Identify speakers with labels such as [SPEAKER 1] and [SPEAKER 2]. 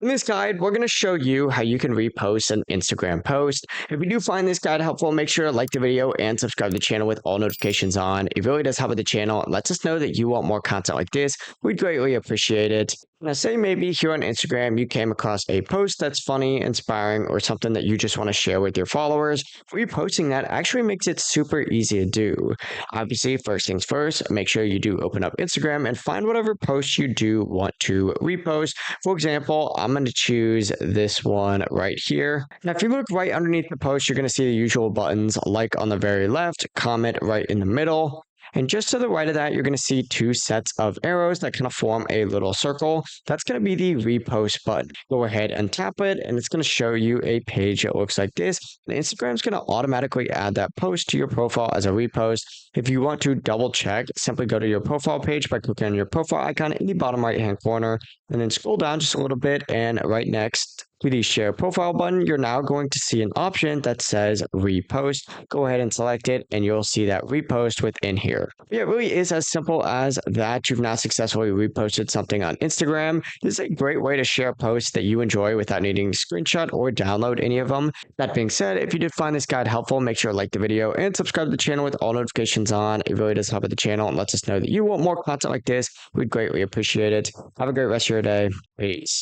[SPEAKER 1] In this guide, we're going to show you how you can repost an Instagram post. If you do find this guide helpful, make sure to like the video and subscribe to the channel with all notifications on. It really does help with the channel. It lets us know that you want more content like this. We'd greatly appreciate it. Now, say maybe here on Instagram, you came across a post that's funny, inspiring, or something that you just want to share with your followers. Reposting that actually makes it super easy to do. Obviously, first things first, make sure you do open up Instagram and find whatever post you do want to repost. For example, I'm going to choose this one right here. Now, if you look right underneath the post, you're going to see the usual buttons, like on the very left, comment right in the middle. And just to the right of that, you're going to see two sets of arrows that kind of form a little circle. That's going to be the repost button. Go ahead and tap it, and it's going to show you a page that looks like this. And Instagram's going to automatically add that post to your profile as a repost. If you want to double check, simply go to your profile page by clicking on your profile icon in the bottom right hand corner, and then scroll down just a little bit, and right next to the share profile button, you're now going to see an option that says repost. Go ahead and select it, and you'll see that repost within here. Yeah, it really is as simple as that. You've now successfully reposted something on Instagram. This is a great way to share posts that you enjoy without needing to screenshot or download any of them. That being said, if you did find this guide helpful, make sure to like the video and subscribe to the channel with all notifications on. It really does help with the channel and lets us know that you want more content like this. We'd greatly appreciate it. Have a great rest of your day. Peace.